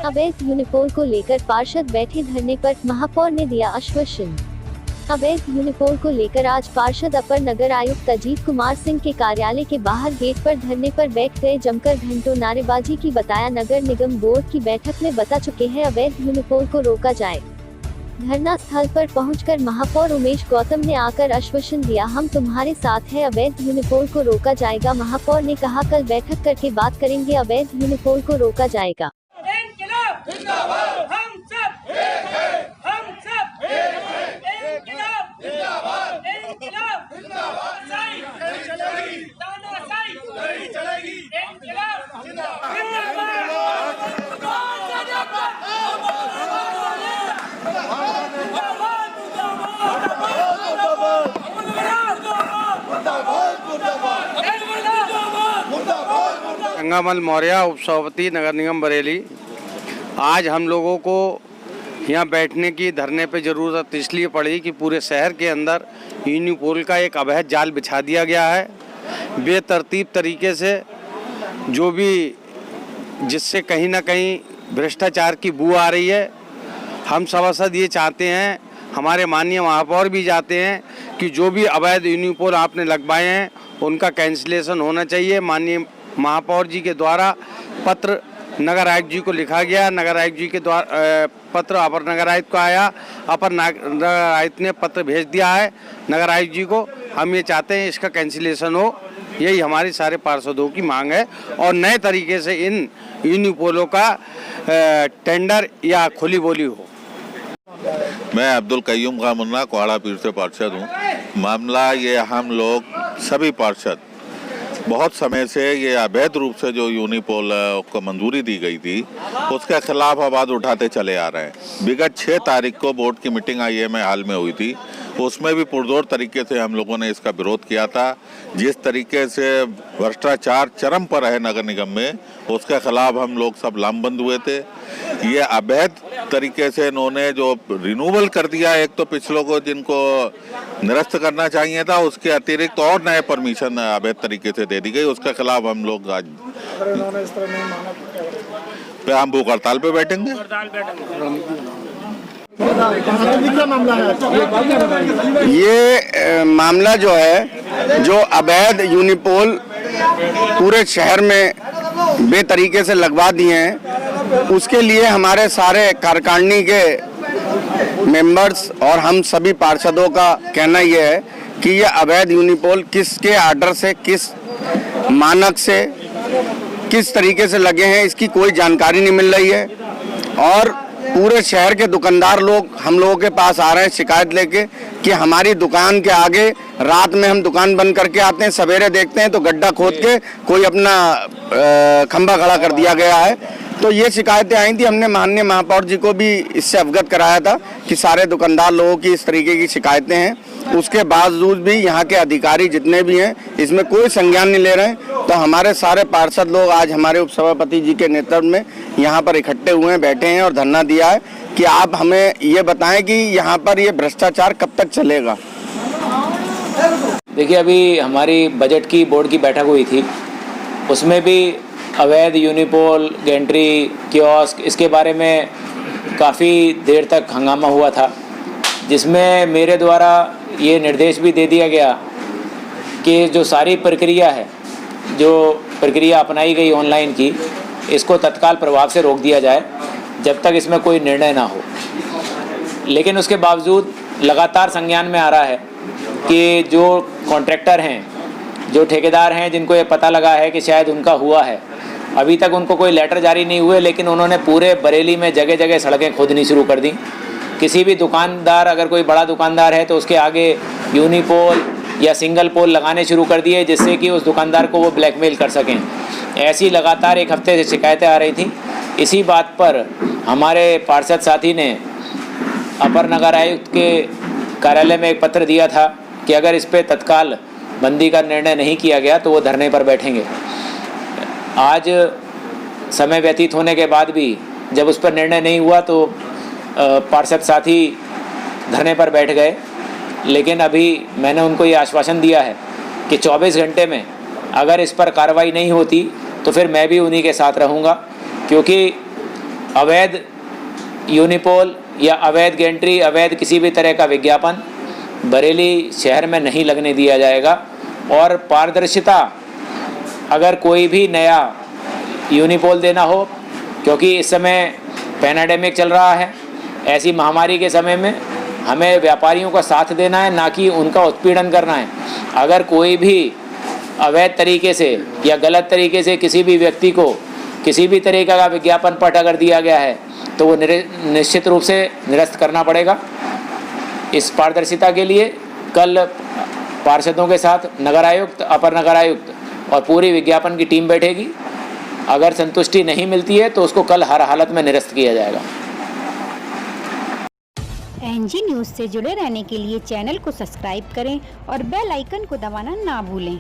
अवैध यूनिपोल को लेकर पार्षद बैठे धरने पर, महापौर ने दिया आश्वासन। अवैध यूनिपोल को लेकर आज पार्षद अपर नगर आयुक्त अजीत कुमार सिंह के कार्यालय के बाहर गेट पर धरने पर बैठ गए। जमकर घंटों नारेबाजी की बताया। नगर निगम बोर्ड की बैठक में बता चुके हैं अवैध यूनिपोल को रोका जाए। धरना स्थल पर पहुंचकर महापौर उमेश गौतम ने आकर आश्वासन दिया, हम तुम्हारे साथ हैं, अवैध यूनिपोल को रोका जाएगा। महापौर ने कहा, कल बैठक करके बात करेंगे, अवैध यूनिपोल को रोका जाएगा। गंगामल मौर्य, उपसभापति नगर निगम बरेली। आज हम लोगों को यहाँ बैठने की, धरने पे ज़रूरत इसलिए पड़ी कि पूरे शहर के अंदर यूनिपोल का एक अवैध जाल बिछा दिया गया है बेतरतीब तरीके से, जो भी जिससे कहीं ना कहीं भ्रष्टाचार की बू आ रही है। हम सभासद ये चाहते हैं, हमारे माननीय महापौर भी चाहते हैं कि जो भी अवैध यूनिपोल आपने लगवाए हैं उनका कैंसिलेशन होना चाहिए। माननीय महापौर जी के द्वारा पत्र नगर आयुक्त जी को लिखा गया, नगर आयुक्त जी के द्वारा पत्र अपर नगर आयुक्त को आया, अपर नगर आयुक्त ने पत्र भेज दिया है नगर आयुक्त जी को। हम ये चाहते हैं इसका कैंसिलेशन हो, यही हमारी सारे पार्षदों की मांग है, और नए तरीके से इन यूनिपोलों का टेंडर या खुली बोली हो। मैं अब्दुल कय्यूम खां मुन्ना, कोहाड़ा पीर से पार्षद हूँ। मामला ये, हम लोग सभी पार्षद बहुत समय से ये अवैध रूप से जो यूनिपोल को मंजूरी दी गई थी उसके खिलाफ आवाज़ उठाते चले आ रहे हैं। विगत 6 तारीख को बोर्ड की मीटिंग IAM हाल में हुई थी, उसमें भी पुरजोर तरीके से हम लोगों ने इसका विरोध किया था। जिस तरीके से भ्रष्टाचार चरम पर है नगर निगम में, उसके खिलाफ हम लोग सब लामबंद हुए थे। ये अवैध तरीके से इन्होंने जो रिन्यूअल कर दिया, एक तो पिछलों को जिनको निरस्त करना चाहिए था, उसके अतिरिक्त और नए परमिशन अवैध तरीके से दे दी गई, उसके खिलाफ हम लोग आज हम भूख हड़ताल पे बैठेंगे। ये मामला जो है, जो अवैध यूनिपोल पूरे शहर में बेतरीके से लगवा दिए हैं, उसके लिए हमारे सारे कार्यकारिणी के मेंबर्स और हम सभी पार्षदों का कहना यह है कि ये अवैध यूनिपोल किसके आर्डर से, किस मानक से, किस तरीके से लगे हैं, इसकी कोई जानकारी नहीं मिल रही है। और पूरे शहर के दुकानदार लोग हम लोगों के पास आ रहे हैं शिकायत लेके कि हमारी दुकान के आगे रात में हम दुकान बंद करके आते हैं, सवेरे देखते हैं तो गड्ढा खोद के कोई अपना खंभा खड़ा कर दिया गया है। तो ये शिकायतें आई थी, हमने माननीय महापौर जी को भी इससे अवगत कराया था कि सारे दुकानदार लोगों की इस तरीके की शिकायतें हैं। उसके बावजूद भी यहाँ के अधिकारी जितने भी हैं इसमें कोई संज्ञान नहीं ले रहे हैं। तो हमारे सारे पार्षद लोग आज हमारे उपसभापति जी के नेतृत्व में यहाँ पर इकट्ठे हुए हैं, बैठे हैं और धरना दिया है कि आप हमें ये बताएं कि यहाँ पर ये भ्रष्टाचार कब तक चलेगा। देखिए, अभी हमारी बजट की बोर्ड की बैठक हुई थी, उसमें भी अवैध यूनिपोल, गेंट्री, कियोस्क, इसके बारे में काफ़ी देर तक हंगामा हुआ था, जिसमें मेरे द्वारा ये निर्देश भी दे दिया गया कि जो सारी प्रक्रिया है, जो प्रक्रिया अपनाई गई ऑनलाइन की, इसको तत्काल प्रभाव से रोक दिया जाए जब तक इसमें कोई निर्णय ना हो। लेकिन उसके बावजूद लगातार संज्ञान में आ रहा है कि जो कॉन्ट्रैक्टर हैं, जो ठेकेदार हैं, जिनको ये पता लगा है कि शायद उनका हुआ है, अभी तक उनको कोई लेटर जारी नहीं हुए, लेकिन उन्होंने पूरे बरेली में जगह जगह सड़कें खोदनी शुरू कर दी। किसी भी दुकानदार, अगर कोई बड़ा दुकानदार है तो उसके आगे यूनिपोल या सिंगल पोल लगाने शुरू कर दिए, जिससे कि उस दुकानदार को वो ब्लैकमेल कर सकें। ऐसी लगातार 1 हफ्ते से शिकायतें आ रही थी। इसी बात पर हमारे पार्षद साथी ने अपर नगर आयुक्त के कार्यालय में एक पत्र दिया था कि अगर इस पर तत्काल बंदी का निर्णय नहीं किया गया तो वो धरने पर बैठेंगे। आज समय व्यतीत होने के बाद भी जब उस पर निर्णय नहीं हुआ तो पार्षद साथी धरने पर बैठ गए। लेकिन अभी मैंने उनको ये आश्वासन दिया है कि 24 घंटे में अगर इस पर कार्रवाई नहीं होती तो फिर मैं भी उन्हीं के साथ रहूँगा, क्योंकि अवैध यूनिपोल या अवैध गेंट्री, अवैध किसी भी तरह का विज्ञापन बरेली शहर में नहीं लगने दिया जाएगा। और पारदर्शिता, अगर कोई भी नया यूनिपोल देना हो, क्योंकि इस समय पैंडेमिक चल रहा है, ऐसी महामारी के समय में हमें व्यापारियों का साथ देना है, ना कि उनका उत्पीड़न करना है। अगर कोई भी अवैध तरीके से या गलत तरीके से किसी भी व्यक्ति को किसी भी तरीके का विज्ञापन पट अगर दिया गया है तो वो निश्चित रूप से निरस्त करना पड़ेगा। इस पारदर्शिता के लिए कल पार्षदों के साथ नगर आयुक्त, अपर नगर आयुक्त और पूरी विज्ञापन की टीम बैठेगी। अगर संतुष्टि नहीं मिलती है तो उसको कल हर हालत में निरस्त किया जाएगा। एनजी न्यूज़ से जुड़े रहने के लिए चैनल को सब्सक्राइब करें और बेल आइकन को दबाना ना भूलें।